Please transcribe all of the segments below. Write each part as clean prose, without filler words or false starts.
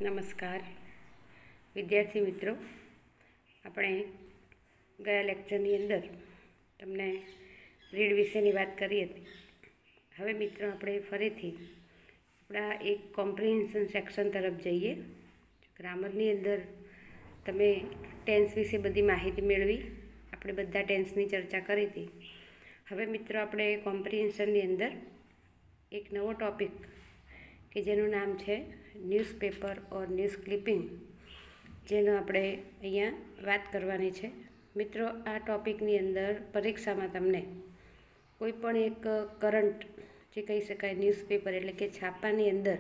નમસ્કાર વિદ્યાર્થી મિત્રો, આપણે ગયા લેક્ચરની અંદર તમને રીડ વિશેની વાત કરી હતી. હવે મિત્રો આપણે ફરીથી આપણા એક કોમ્પ્રિહેન્શન સેક્શન તરફ જઈએ. ગ્રામરની અંદર તમે ટેન્સ વિશે બધી માહિતી મેળવી, આપણે બધા ટેન્સની ચર્ચા કરી હતી. હવે મિત્રો આપણે કોમ્પ્રિહેન્શનની અંદર એક નવો ટૉપિક કે જેનું નામ છે ન્યૂઝપેપર ઓર ન્યૂઝ ક્લિપિંગ, જેનો આપણે અહીંયા વાત કરવાની છે. મિત્રો, આ ટૉપિકની અંદર પરીક્ષામાં તમને કોઈ પણ એક કરંટ, જે કહી શકાય ન્યૂઝપેપર એટલે કે છાપાની અંદર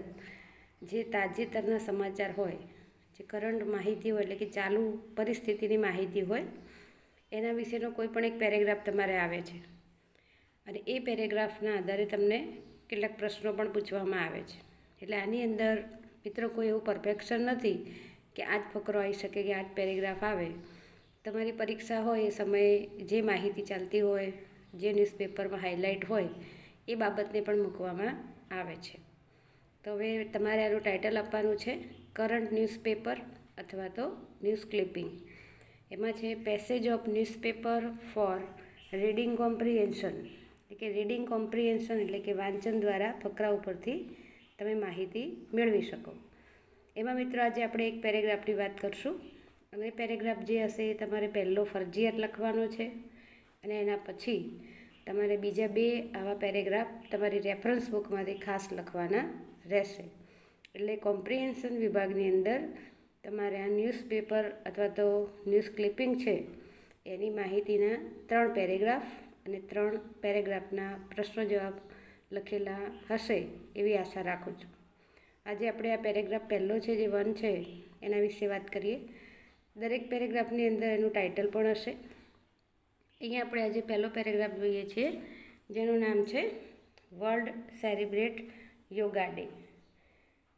જે તાજેતરના સમાચાર હોય, જે કરંટ માહિતી હોય એટલે કે ચાલુ પરિસ્થિતિની માહિતી હોય, એના વિશેનો કોઈ પણ એક પેરેગ્રાફ તમારે આવે છે અને એ પેરેગ્રાફના આધારે તમને કેટલાક પ્રશ્નો પણ પૂછવામાં આવે છે. એટલે આની અંદર મિત્રો કોઈ એવું પરફેક્શન નથી કે આ જ ફકરો આવી શકે કે આ જ પેરેગ્રાફ આવે. તમારી પરીક્ષા હોય એ સમયે જે માહિતી ચાલતી હોય, જે ન્યૂઝપેપરમાં હાઇલાઇટ હોય, એ બાબતને પણ મૂકવામાં આવે છે. તો હવે તમારે આનું ટાઇટલ આપવાનું છે કરંટ ન્યૂઝપેપર અથવા તો ન્યૂઝ ક્લિપિંગ. એમાં છે passage of newspaper for reading comprehension, એટલે કે રીડિંગ કોમ્પ્રિહેન્શન એટલે કે વાંચન દ્વારા ફકરા ઉપરથી તમે માહિતી મેળવી શકો. એમાં મિત્રો આજે આપણે એક પેરેગ્રાફની વાત કરશું અને એ પેરેગ્રાફ જે હશે એ તમારે પહેલો ફરજિયાત લખવાનો છે અને એના પછી તમારે બીજા બે આવા પેરેગ્રાફ તમારી રેફરન્સ બુકમાંથી ખાસ લખવાના રહેશે. એટલે કોમ્પ્રિહેન્શન વિભાગની અંદર તમારે આ ન્યૂઝપેપર અથવા તો ન્યૂઝ ક્લિપિંગ છે એની માહિતીના 3 પેરેગ્રાફ અને 3 પેરેગ્રાફના પ્રશ્નો જવાબ લખેલા હશે એવી આશા રાખું છું. આજે આપણે આ પેરેગ્રાફ પહેલો છે જે 1 છે એના વિશે વાત કરીએ. દરેક પેરેગ્રાફની અંદર એનું ટાઇટલ પણ હશે. અહીંયા આપણે આજે પહેલો પેરેગ્રાફ જોઈએ છીએ જેનું નામ છે world celebrate yoga day.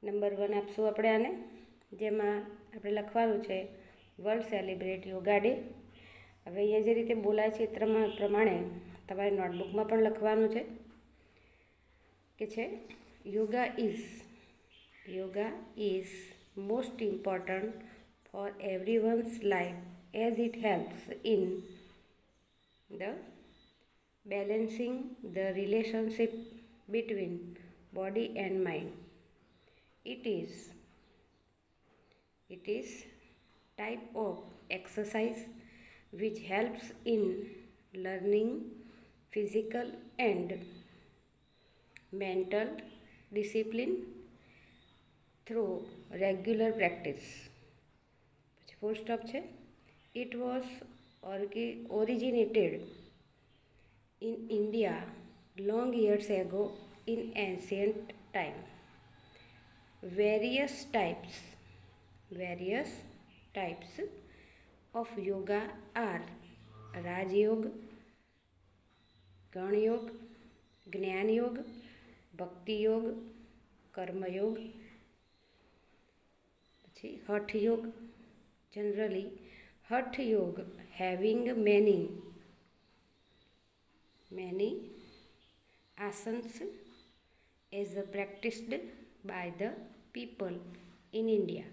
Number 1 આપશું આપણે આને, જેમાં આપણે લખવાનું છે વર્લ્ડ સેલિબ્રેટ યોગા ડે. હવે અહીંયા જે રીતે બોલાય છે એ પ્રમાણે તમારે નોટબુકમાં પણ લખવાનું છે કે છે yoga is most important for everyone's life as it helps in the balancing the relationship between body and mind. It is type of exercise which helps in learning physical and mental discipline through regular practice. Full stop છે. It was originated in India long years ago in ancient time. Various types of yoga are Raj Yoga, Gana Yoga, Jnana Yoga, Bhakti Yoga, Karma Yoga, Hatha Yoga. Generally, Hatha Yoga having many asanas is practiced by the people in India.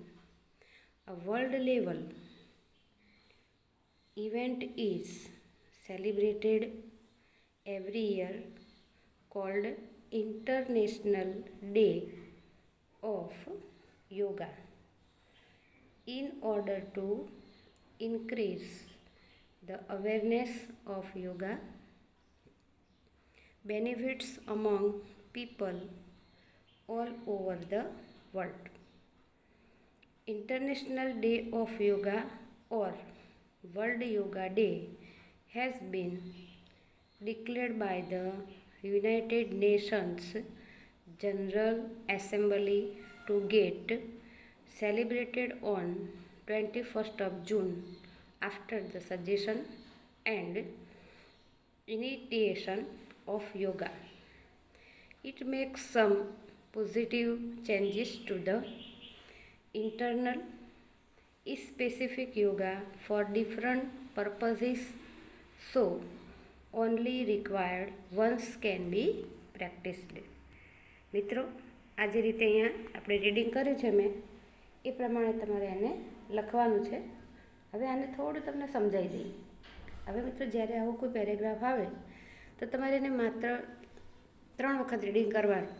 A world level event is celebrated every year called International Day of Yoga. In order to increase the awareness of yoga benefits among people all over the world, International Day of Yoga or World Yoga Day has been declared by the United Nations General Assembly to get celebrated on 21st of June after the suggestion and initiation of yoga. It makes some positive changes to the internal specific yoga for different purposes, so only required once can be practiced. મિત્રો, આ જે રીતે અહીંયા આપણે reading કર્યું છે મેં એ પ્રમાણે તમારે એને લખવાનું છે. હવે આને થોડું તમને સમજાવી દઈએ. હવે મિત્રો, જ્યારે આવો કોઈ પેરેગ્રાફ આવે તો તમારે એને માત્ર 3 વખત રીડિંગ કરવાનું.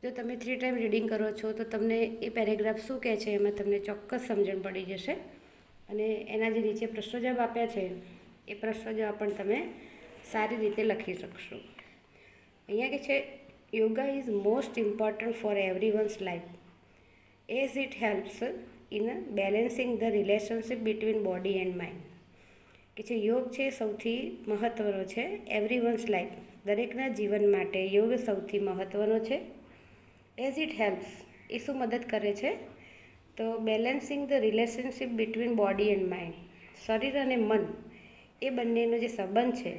જો તમે 3 ટાઈમ રીડિંગ કરો છો તો તમને એ પેરેગ્રાફ શું કહે છે એમાં તમને ચોક્કસ સમજણ પડી જશે. અને એના જે નીચે પ્રશ્નો જવાબ આપ્યા છે એ પ્રશ્નો જવાબ પણ તમે સારી રીતે લખી શકશો. અહીંયા કે છે, yoga is most important for everyone's life as it helps in balancing the relationship between body and mind. કે છે યોગ છે સૌથી મહત્ત્વનો છે એવરીવન્સ લાઈફ, દરેકના જીવન માટે યોગ સૌથી મહત્ત્વનો છે. એઝ ઇટ હેલ્પ્સ એ શું મદદ કરે છે? તો balancing the relationship between body and mind, શરીર અને મન એ બંનેનો જે સંબંધ છે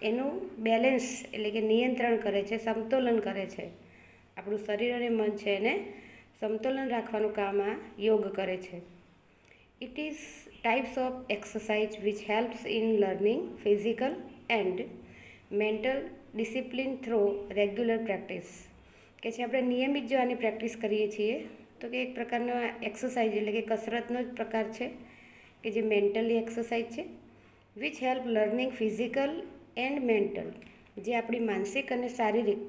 એનું બેલેન્સ એટલે કે નિયંત્રણ કરે છે, સમતોલન કરે છે. આપણું શરીર અને મન છે એને સમતોલન રાખવાનું કામ આ યોગ કરે છે. It is types of exercise which helps in learning physical and mental discipline throw regular practice. કે છે આપણે નિયમિત જો આની પ્રેક્ટિસ કરીએ છીએ તો કે એક પ્રકારનો એક્સરસાઇઝ એટલે કે કસરતનો જ પ્રકાર છે કે જે મેન્ટલી એક્સરસાઇઝ છે. Which help learning physical and mental, જે આપણી માનસિક અને શારીરિક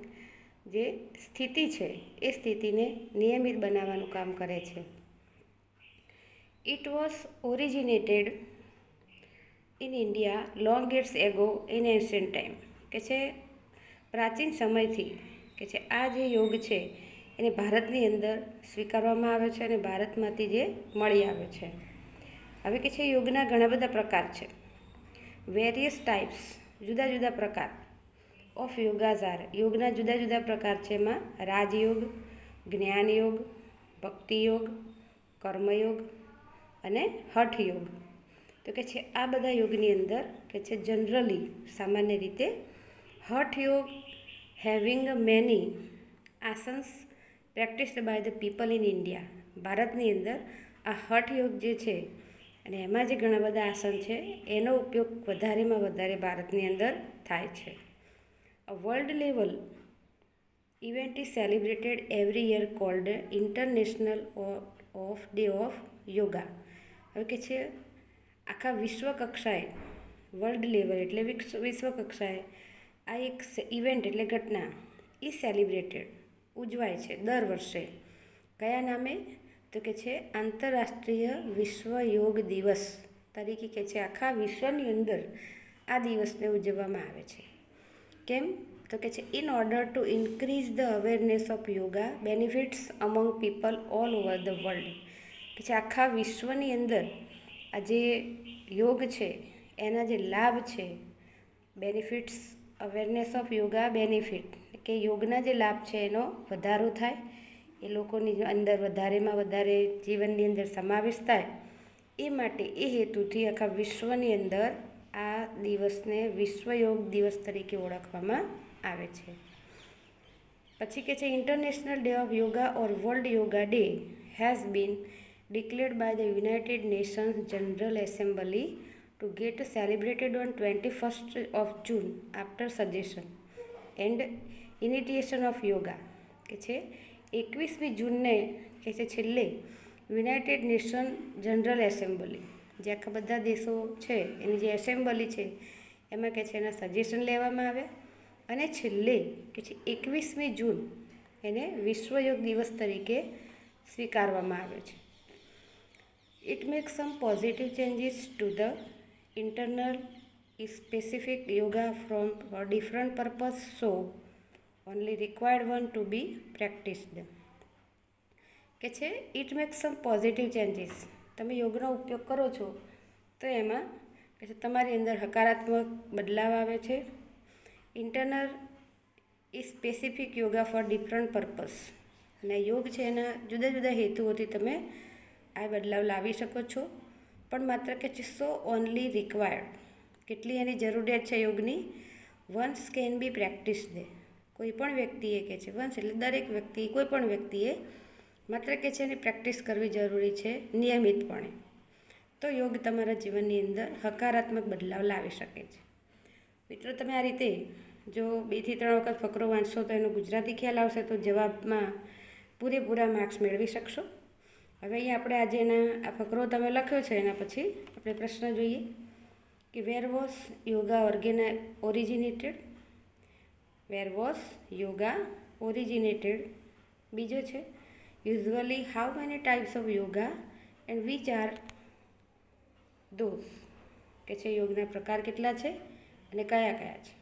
જે સ્થિતિ છે એ સ્થિતિને નિયમિત બનાવવાનું કામ કરે છે. It was originated in India long years ago in ancient time. કે છે પ્રાચીન સમયથી કે છે આ જે યોગ છે એને ભારતની અંદર સ્વીકારવામાં આવે છે અને ભારતમાંથી જે મળી આવે છે. હવે કે છે યોગના ઘણા બધા પ્રકાર છે. વેરિયસ ટાઈપ્સ, જુદા જુદા પ્રકાર ઓફ યોગાઝ આર, યોગના જુદા જુદા પ્રકાર છે. એમાં રાજયોગ, જ્ઞાન યોગ, ભક્તિ યોગ, કર્મયોગ અને હઠ યોગ. તો કે છે આ બધા યોગની અંદર કે છે જનરલી સામાન્ય રીતે hatha yoga having many asanas practised by the people in India. ભારતની અંદર આ હઠ યોગ જે છે અને એમાં જે ઘણા બધા આસન છે એનો ઉપયોગ વધારેમાં વધારે ભારતની અંદર થાય છે. A world level event is celebrated every year called International of Day of Yoga. હવે કે છે આખા વિશ્વ કક્ષાએ વર્લ્ડ લેવલ એટલે વિશ્વ કક્ષાએ આ એક ઇવેન્ટ એટલે ઘટના એ સેલિબ્રેટેડ ઉજવાય છે દર વર્ષે. કયા નામે? તો કે છે આંતરરાષ્ટ્રીય વિશ્વ યોગ દિવસ તરીકે કે છે આખા વિશ્વની અંદર આ દિવસને ઉજવવામાં આવે છે. કેમ? તો કે છે in order to increase the awareness of yoga benefits અમંગ people all over the world. કે છે આખા વિશ્વની અંદર આ જે યોગ છે એના જે લાભ છે, benefits awareness of yoga benefit કે યોગના જે લાભ છે એનો વધારો થાય, એ લોકોની અંદર વધારેમાં વધારે જીવનની અંદર સમાવેશ થાય એ માટે એ હેતુથી આખા વિશ્વની અંદર આ દિવસને વિશ્વ યોગ દિવસ તરીકે ઓળખવામાં આવે છે. પછી કે છે international day of yoga or world yoga day has bin declared by the United Nations General Assembly to get celebrated on 21st of June after suggestion and initiation of yoga. કે છે 21મી જૂનને કે છે છેલ્લે યુનાઇટેડ નેશન જનરલ એસેમ્બલી જે આખા બધા દેશો છે એની જે એસેમ્બલી છે એમાં કે છે એના સજેશન લેવામાં આવ્યા અને છેલ્લે કે છે 21મી જૂન એને વિશ્વ યોગ દિવસ તરીકે સ્વીકારવામાં આવે છે. It makes some positive changes to the internal specific yoga from a different purpose, so only required one to be practiced. કે છે it makes some positive changes. તમે યોગનો ઉપયોગ કરો છો તો એમાં કે છે તમારી અંદર હકારાત્મક બદલાવ આવે છે. Internal specific yoga for different purpose, અને યોગ છે એના જુદા જુદા હેતુઓથી તમે આ બદલાવ લાવી શકો છો. પણ માત્ર કે છે સો ઓનલી રિક્વાયર્ડ, કેટલી એની જરૂરિયાત છે યોગની? Once can be practised. કોઈ પણ વ્યક્તિએ કે છે વન્સ એટલે દરેક વ્યક્તિ, કોઈ પણ વ્યક્તિએ માત્ર કે છે એની પ્રેક્ટિસ કરવી જરૂરી છે નિયમિતપણે. તો યોગ તમારા જીવનની અંદર હકારાત્મક બદલાવ લાવી શકે છે. મિત્રો, તમે આ રીતે જો 2 થી 3 વખત ફકરો વાંચશો તો એનો ગુજરાતી ખ્યાલ આવશે તો જવાબમાં પૂરેપૂરા માર્ક્સ મેળવી શકશો. હવે અહીંયા આપણે આજે આ ફકરો તમે લખ્યો છે, એના પછી આપણે પ્રશ્ન જોઈએ કે where was yoga originated. Where was yoga originated. બીજો છે usually how many types of yoga and which are those, કે છે યોગના પ્રકાર કેટલા છે અને કયા કયા છે.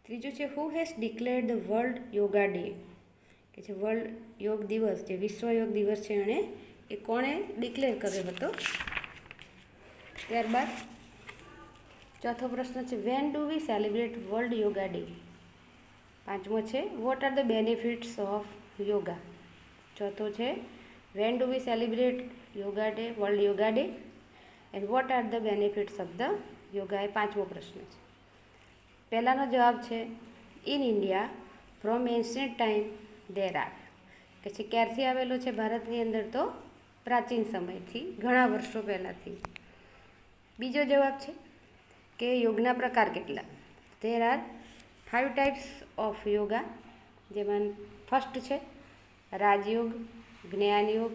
ત્રીજું છે who has declared the world yoga day, કે છે વર્લ્ડ યોગ દિવસ, જે વિશ્વ યોગ દિવસ છે એણે એ કોણે ડિક્લેર કર્યો હતો. ત્યારબાદ ચોથો પ્રશ્ન છે when do we celebrate world yoga day. પાંચમો છે what are the benefits of yoga. ચોથો છે when do we celebrate yoga day, world yoga day, and what are the benefits of the yoga, એ પાંચમો પ્રશ્ન છે. પહેલાંનો જવાબ છે in India from ancient time there are, કે છે ક્યારથી આવેલો છે ભારતની અંદર, તો પ્રાચીન સમયથી, ઘણા વર્ષો પહેલાંથી. બીજો જવાબ છે કે યોગના પ્રકાર કેટલા. There are 5 types of yoga, જેમાં ફર્સ્ટ છે રાજયોગ, જ્ઞાનયોગ,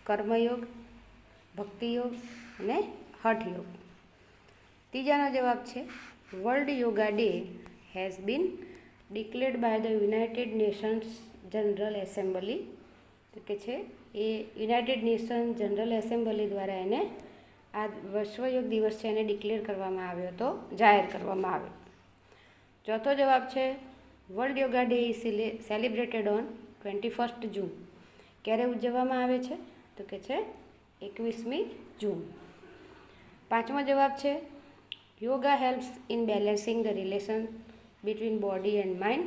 કર્મયોગ, ભક્તિયોગ અને હઠયોગ. ત્રીજાનો જવાબ છે world yoga day has been declared by the United Nations General Assembly, તો કે છે એ યુનાઇટેડ નેશન જનરલ એસેમ્બલી દ્વારા એને આ વિશ્વ યોગ દિવસ છે એને ડિક્લેર કરવામાં આવ્યો હતો, જાહેર કરવામાં આવ્યો. ચોથો જવાબ છે world yoga day is celebrated on 21 જૂન. ક્યારે ઉજવવામાં આવે છે, તો કે છે 21મી જૂન. પાંચમો જવાબ છે yoga helps in balancing the relation between body and mind.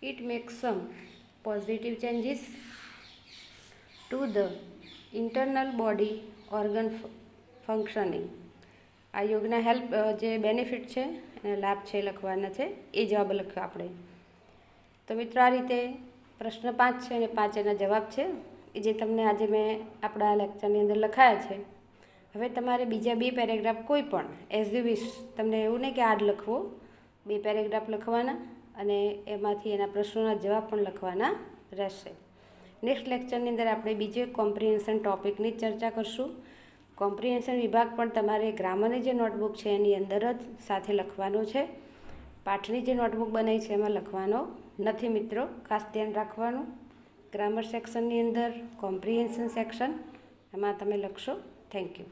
It makes some positive changes to the internal body organ functioning. આ યોગના જે બેનિફિટ છે અને લાભ છે લખવાના છે, એ જવાબ લખ્યો આપણે. તો મિત્રો આ રીતે પ્રશ્ન 5 છે અને 5 એના જવાબ છે, એ જે તમને આજે મેં આપણા લેક્ચરની અંદર લખાયા છે. હવે તમારે બીજા 2 પેરેગ્રાફ કોઈ પણ એઝ યુ વિશ, તમને એવું નહીં કે આ જ લખવો, 2 પેરેગ્રાફ લખવાના અને એમાંથી એના પ્રશ્નોના જવાબ પણ લખવાના રહેશે. નેક્સ્ટ લેક્ચરની અંદર આપણે બીજે કોમ્પ્રિહેન્શન ટૉપિકની ચર્ચા કરશું. કોમ્પ્રિહેન્શન વિભાગ પણ તમારે ગ્રામરની જે નોટબુક છે એની અંદર જ સાથે લખવાનો છે. પાઠની જે નોટબુક બનાવી છે એમાં લખવાનો નથી મિત્રો, ખાસ ધ્યાન રાખવાનું. ગ્રામર સેક્શનની અંદર કોમ્પ્રિહેન્શન સેક્શન, એમાં તમે લખશો. Thank you.